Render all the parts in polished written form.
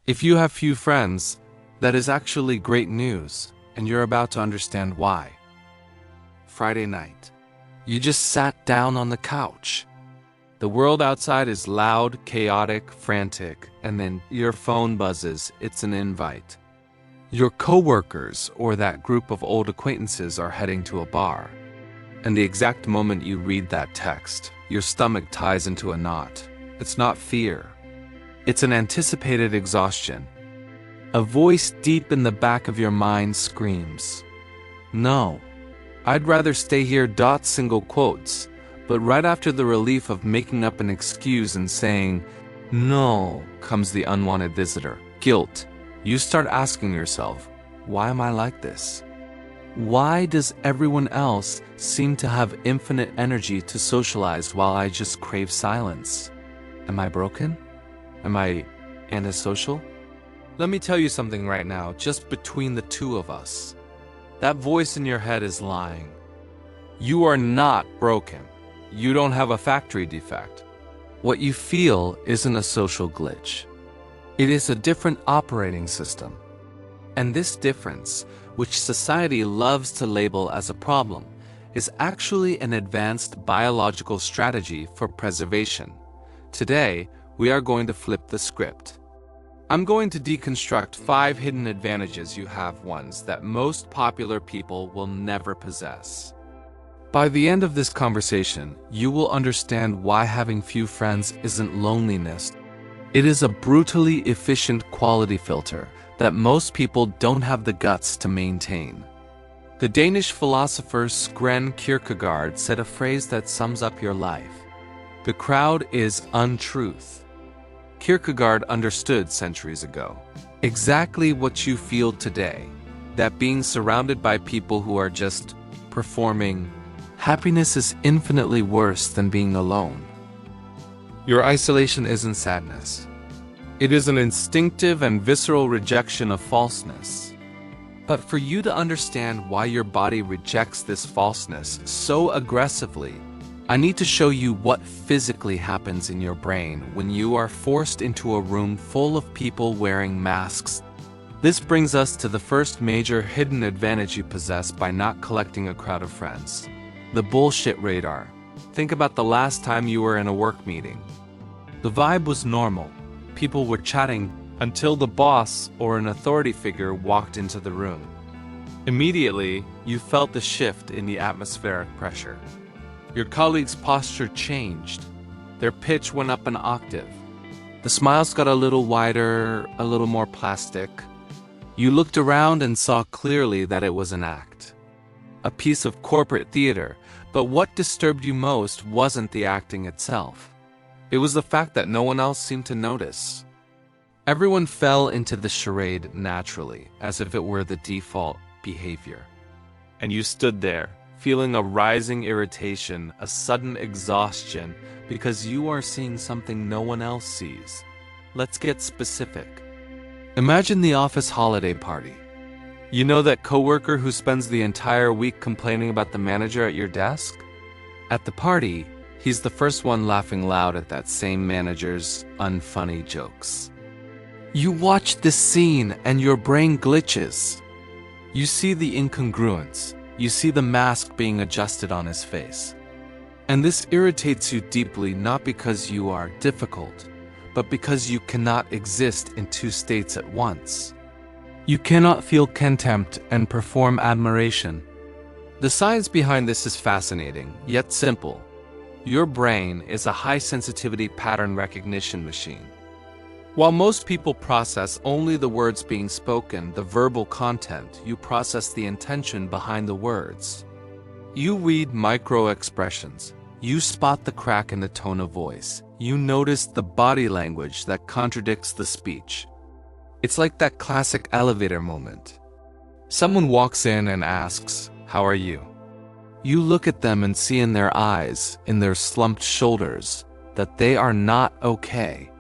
If you have few friends, that is actually great news, and you're about to understand why. Friday night. You just sat down on the couch. The world outside is loud, chaotic, frantic, and then your phone buzzes. It's an invite. Your coworkers or that group of old acquaintances are heading to a bar. And the exact moment you read that text, your stomach ties into a knot. It's not fear. It's an anticipated exhaustion. A voice deep in the back of your mind screams, "No, I'd rather stay here." Single quotes. But right after the relief of making up an excuse and saying, "No," comes the unwanted visitor, guilt. You start asking yourself, why am I like this? Why does everyone else seem to have infinite energy to socialize while I just crave silence? Am I broken? Am I antisocial? Let me tell you something right now, just between the two of us. That voice in your head is lying. You are not broken. You don't have a factory defect. What you feel isn't a social glitch. It is a different operating system. And this difference, which society loves to label as a problem, is actually an advanced biological strategy for preservation. Today, we are going to flip the script. I'm going to deconstruct 5 hidden advantages you have, ones that most popular people will never possess. By the end of this conversation, you will understand why having few friends isn't loneliness. It is a brutally efficient quality filter that most people don't have the guts to maintain. The Danish philosopher Søren Kierkegaard said a phrase that sums up your life. The crowd is untruth. Kierkegaard understood centuries ago exactly what you feel today, that being surrounded by people who are just performing. Happiness is infinitely worse than being alone. Your isolation isn't sadness. It is an instinctive and visceral rejection of falseness. But for you to understand why your body rejects this falseness so aggressively, I need to show you what physically happens in your brain when you are forced into a room full of people wearing masks. This brings us to the first major hidden advantage you possess by not collecting a crowd of friends. The bullshit radar. Think about the last time you were in a work meeting. The vibe was normal. People were chatting until the boss or an authority figure walked into the room. Immediately, you felt the shift in the atmospheric pressure. Your colleague's posture changed. Their pitch went up an octave. The smiles got a little wider, a little more plastic. You looked around and saw clearly that it was an act. A piece of corporate theater, but what disturbed you most wasn't the acting itself. It was the fact that no one else seemed to notice. Everyone fell into the charade naturally, as if it were the default behavior. And you stood there, feeling a rising irritation, a sudden exhaustion, because you are seeing something no one else sees. Let's get specific. Imagine the office holiday party. You know that coworker who spends the entire week complaining about the manager at your desk? At the party, he's the first one laughing loud at that same manager's unfunny jokes. You watch this scene and your brain glitches. You see the incongruence. You see the mask being adjusted on his face. And this irritates you deeply, not because you are difficult, but because you cannot exist in 2 states at once. You cannot feel contempt and perform admiration. The science behind this is fascinating, yet simple. Your brain is a high-sensitivity pattern recognition machine. While most people process only the words being spoken, the verbal content, you process the intention behind the words. You read micro-expressions. You spot the crack in the tone of voice. You notice the body language that contradicts the speech. It's like that classic elevator moment. Someone walks in and asks, "How are you?" You look at them and see in their eyes, in their slumped shoulders, that they are not okay.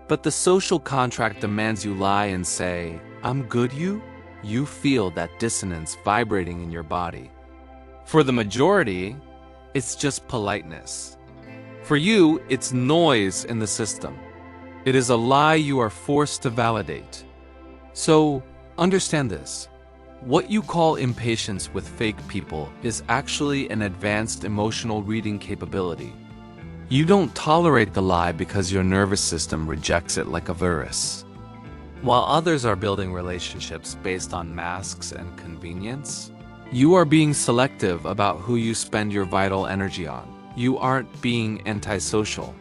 But the social contract demands you lie and say, "I'm good, you?" You feel that dissonance vibrating in your body. For the majority, it's just politeness. For you, it's noise in the system. It is a lie you are forced to validate. So, understand this. What you call impatience with fake people is actually an advanced emotional reading capability. You don't tolerate the lie because your nervous system rejects it like a virus. While others are building relationships based on masks and convenience, you are being selective about who you spend your vital energy on. You aren't being antisocial.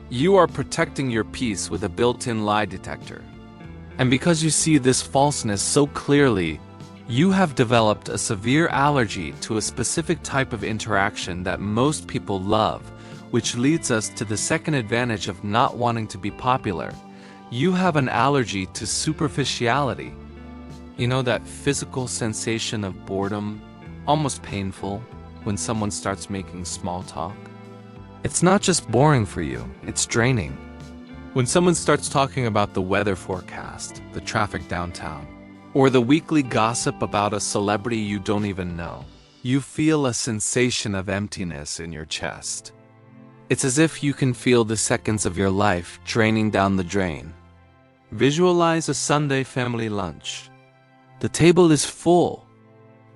You are protecting your peace with a built-in lie detector. And because you see this falseness so clearly, you have developed a severe allergy to a specific type of interaction that most people love, which leads us to the second advantage of not wanting to be popular. You have an allergy to superficiality. You know that physical sensation of boredom, almost painful, when someone starts making small talk? It's not just boring for you, it's draining. When someone starts talking about the weather forecast, the traffic downtown, or the weekly gossip about a celebrity you don't even know, you feel a sensation of emptiness in your chest. It's as if you can feel the seconds of your life draining down the drain. Visualize a Sunday family lunch. The table is full.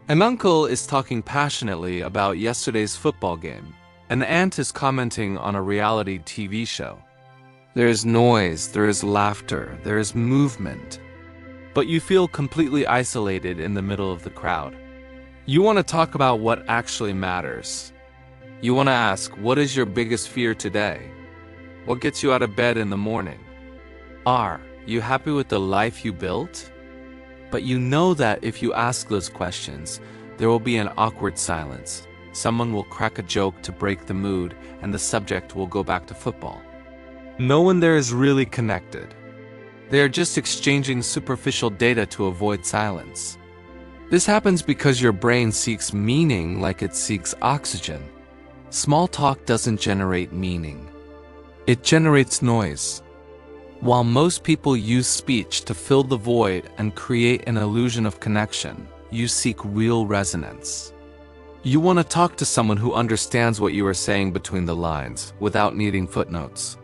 An uncle is talking passionately about yesterday's football game. An aunt is commenting on a reality TV show. There is noise, there is laughter, there is movement. But you feel completely isolated in the middle of the crowd. You want to talk about what actually matters. You want to ask, what is your biggest fear today? What gets you out of bed in the morning? Are you happy with the life you built? But you know that if you ask those questions, there will be an awkward silence. Someone will crack a joke to break the mood, and the subject will go back to football. No one there is really connected. They are just exchanging superficial data to avoid silence. This happens because your brain seeks meaning like it seeks oxygen. Small talk doesn't generate meaning. It generates noise. While most people use speech to fill the void and create an illusion of connection, you seek real resonance. You want to talk to someone who understands what you are saying between the lines, without needing footnotes.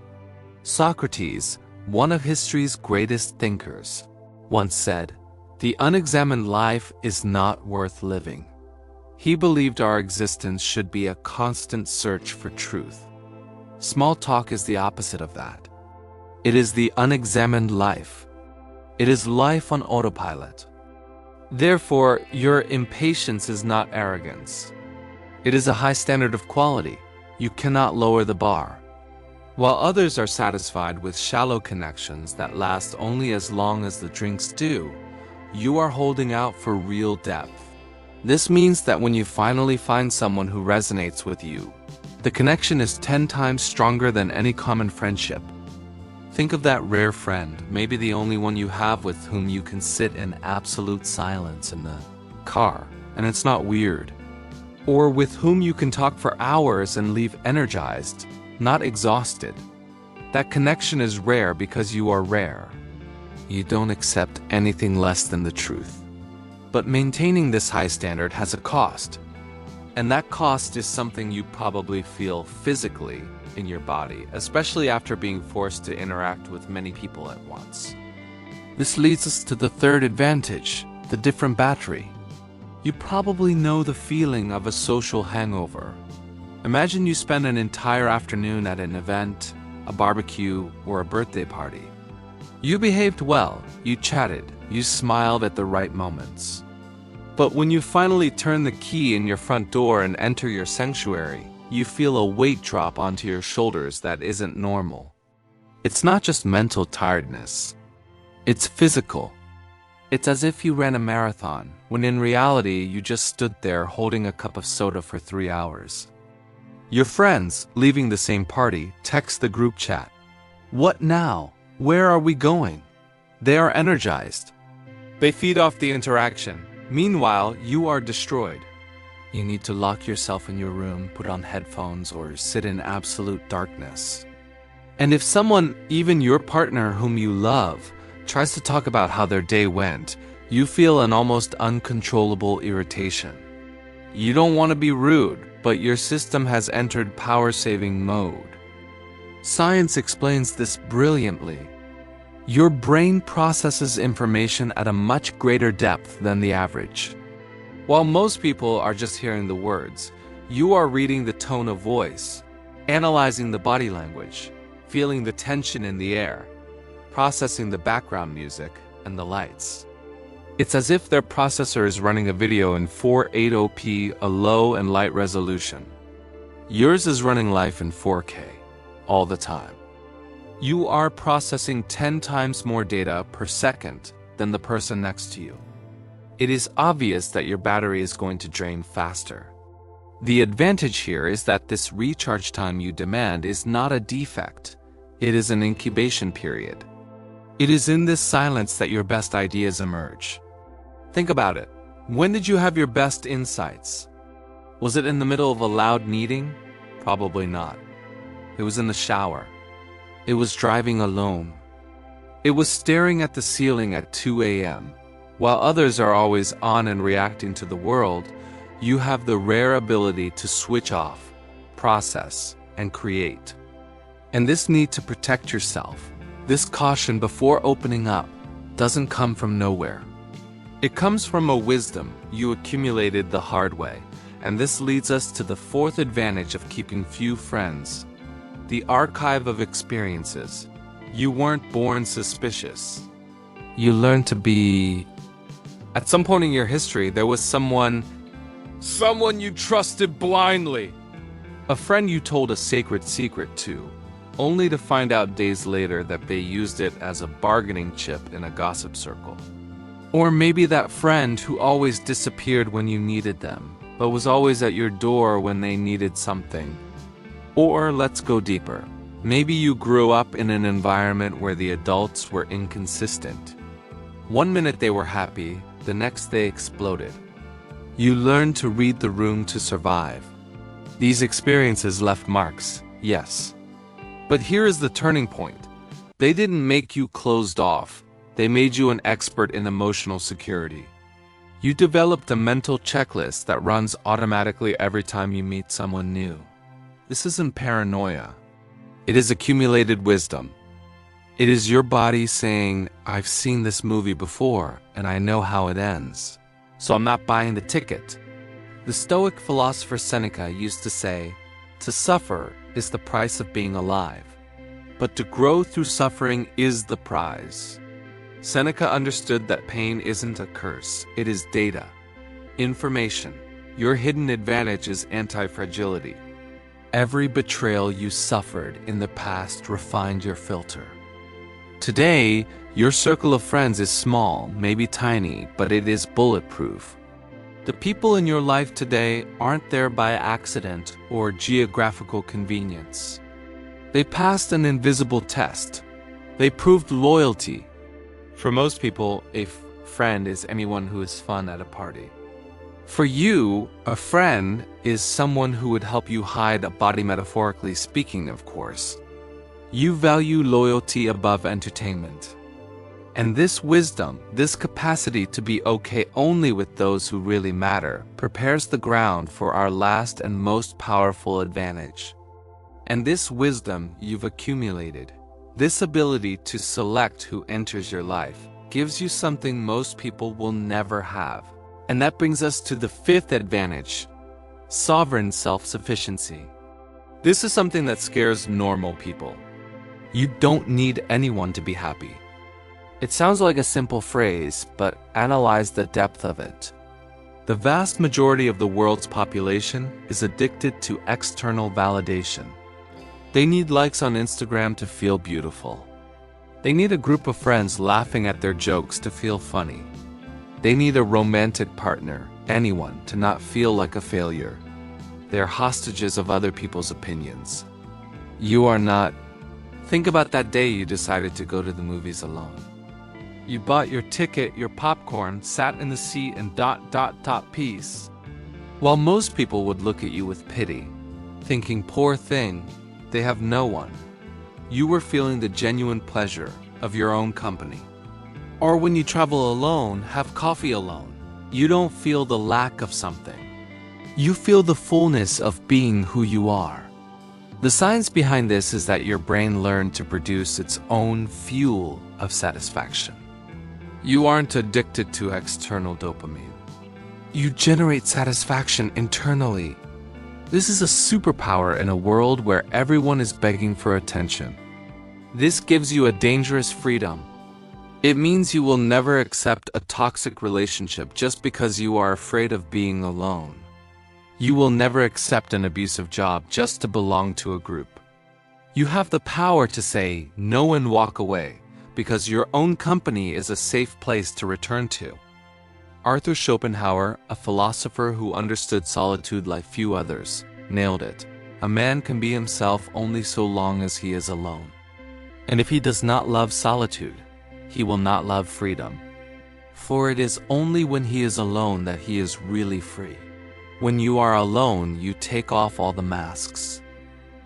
Socrates, one of history's greatest thinkers, once said, "The unexamined life is not worth living." He believed our existence should be a constant search for truth. Small talk is the opposite of that. It is the unexamined life. It is life on autopilot. Therefore, your impatience is not arrogance. It is a high standard of quality. You cannot lower the bar. While others are satisfied with shallow connections that last only as long as the drinks do, you are holding out for real depth. This means that when you finally find someone who resonates with you, the connection is 10 times stronger than any common friendship. Think of that rare friend, maybe the only one you have with whom you can sit in absolute silence in the car, and it's not weird. Or with whom you can talk for hours and leave energized, not exhausted. That connection is rare because you are rare. You don't accept anything less than the truth. But maintaining this high standard has a cost. And that cost is something you probably feel physically in your body, especially after being forced to interact with many people at once. This leads us to the third advantage, the different battery. You probably know the feeling of a social hangover. Imagine you spend an entire afternoon at an event, a barbecue, or a birthday party. You behaved well, you chatted, you smiled at the right moments. But when you finally turn the key in your front door and enter your sanctuary, you feel a weight drop onto your shoulders that isn't normal. It's not just mental tiredness. It's physical. It's as if you ran a marathon, when in reality you just stood there holding a cup of soda for 3 hours. Your friends, leaving the same party, text the group chat. What now? Where are we going? They are energized. They feed off the interaction. Meanwhile, you are destroyed. You need to lock yourself in your room, put on headphones, or sit in absolute darkness. And if someone, even your partner whom you love, tries to talk about how their day went, you feel an almost uncontrollable irritation. You don't want to be rude, but your system has entered power-saving mode. Science explains this brilliantly. Your brain processes information at a much greater depth than the average. While most people are just hearing the words, you are reading the tone of voice, analyzing the body language, feeling the tension in the air, processing the background music and the lights. It's as if their processor is running a video in 480p, a low and light resolution. Yours is running life in 4K, all the time. You are processing 10 times more data per second than the person next to you. It is obvious that your battery is going to drain faster. The advantage here is that this recharge time you demand is not a defect. It is an incubation period. It is in this silence that your best ideas emerge. Think about it. When did you have your best insights? Was it in the middle of a loud meeting? Probably not. It was in the shower. It was driving alone. It was staring at the ceiling at 2 a.m. While others are always on and reacting to the world, you have the rare ability to switch off, process, and create. And this need to protect yourself, this caution before opening up, doesn't come from nowhere. It comes from a wisdom you accumulated the hard way, and this leads us to the fourth advantage of keeping few friends. The archive of experiences. You weren't born suspicious. You learned to be... At some point in your history, there was someone you trusted blindly. A friend you told a sacred secret to, only to find out days later that they used it as a bargaining chip in a gossip circle. Or maybe that friend who always disappeared when you needed them, but was always at your door when they needed something. Or let's go deeper. Maybe you grew up in an environment where the adults were inconsistent. One minute they were happy, the next they exploded. You learned to read the room to survive. These experiences left marks, yes. But here is the turning point. They didn't make you closed off. They made you an expert in emotional security. You developed a mental checklist that runs automatically every time you meet someone new. This isn't paranoia. It is accumulated wisdom. It is your body saying, I've seen this movie before, and I know how it ends. So I'm not buying the ticket. The Stoic philosopher Seneca used to say, to suffer is the price of being alive, but to grow through suffering is the prize. Seneca understood that pain isn't a curse, it is data, information. Your hidden advantage is antifragility. Every betrayal you suffered in the past refined your filter. Today, your circle of friends is small, maybe tiny, but it is bulletproof. The people in your life today aren't there by accident or geographical convenience. They passed an invisible test. They proved loyalty. For most people, a friend is anyone who is fun at a party. For you, a friend is someone who would help you hide a body, metaphorically speaking, of course. You value loyalty above entertainment. And this wisdom, this capacity to be okay only with those who really matter, prepares the ground for our last and most powerful advantage. And this wisdom you've accumulated, this ability to select who enters your life, gives you something most people will never have. And that brings us to the fifth advantage, sovereign self-sufficiency. This is something that scares normal people. You don't need anyone to be happy. It sounds like a simple phrase, but analyze the depth of it. The vast majority of the world's population is addicted to external validation. They need likes on Instagram to feel beautiful. They need a group of friends laughing at their jokes to feel funny. They need a romantic partner, anyone, to not feel like a failure. They are hostages of other people's opinions. You are not. Think about that day you decided to go to the movies alone. You bought your ticket, your popcorn, sat in the seat and ... peace. While most people would look at you with pity, thinking, poor thing, they have no one. You were feeling the genuine pleasure of your own company. Or when you travel alone, have coffee alone, you don't feel the lack of something. You feel the fullness of being who you are. The science behind this is that your brain learned to produce its own fuel of satisfaction. You aren't addicted to external dopamine. You generate satisfaction internally. This is a superpower in a world where everyone is begging for attention. This gives you a dangerous freedom. It means you will never accept a toxic relationship just because you are afraid of being alone. You will never accept an abusive job just to belong to a group. You have the power to say no and walk away, because your own company is a safe place to return to. Arthur Schopenhauer, a philosopher who understood solitude like few others, nailed it. A man can be himself only so long as he is alone. And if he does not love solitude, he will not love freedom. For it is only when he is alone that he is really free. When you are alone, you take off all the masks.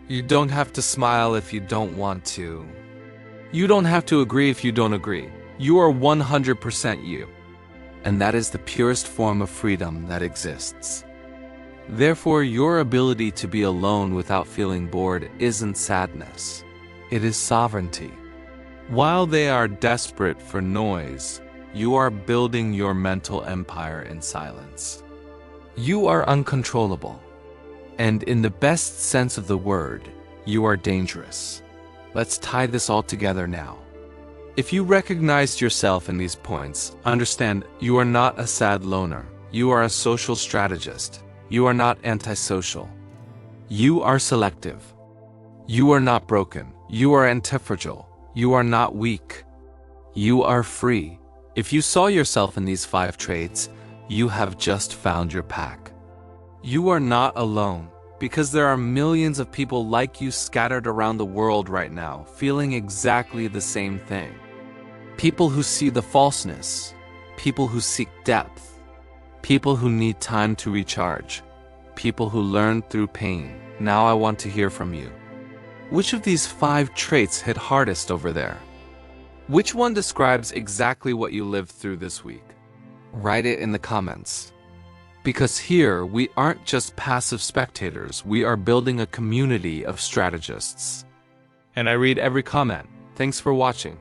You don't have to smile if you don't want to. You don't have to agree if you don't agree. You are 100% you. And that is the purest form of freedom that exists. Therefore, your ability to be alone without feeling bored isn't sadness. It is sovereignty. While they are desperate for noise, you are building your mental empire in silence. You are uncontrollable. And in the best sense of the word, you are dangerous. Let's tie this all together now. If you recognized yourself in these points, understand you are not a sad loner. You are a social strategist. You are not antisocial. You are selective. You are not broken. You are antifrágil. You are not weak. You are free. If you saw yourself in these 5 traits, you have just found your pack. You are not alone, because there are millions of people like you scattered around the world right now, feeling exactly the same thing. People who see the falseness, people who seek depth, people who need time to recharge, people who learn through pain. Now I want to hear from you. Which of these 5 traits hit hardest over there? Which one describes exactly what you lived through this week? Write it in the comments. Because here, we aren't just passive spectators, we are building a community of strategists. And I read every comment. Thanks for watching.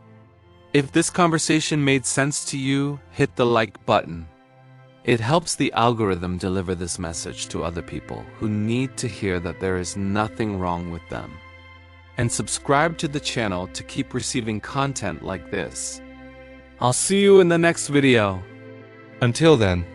If this conversation made sense to you, hit the like button. It helps the algorithm deliver this message to other people who need to hear that there is nothing wrong with them. And subscribe to the channel to keep receiving content like this. I'll see you in the next video. Until then.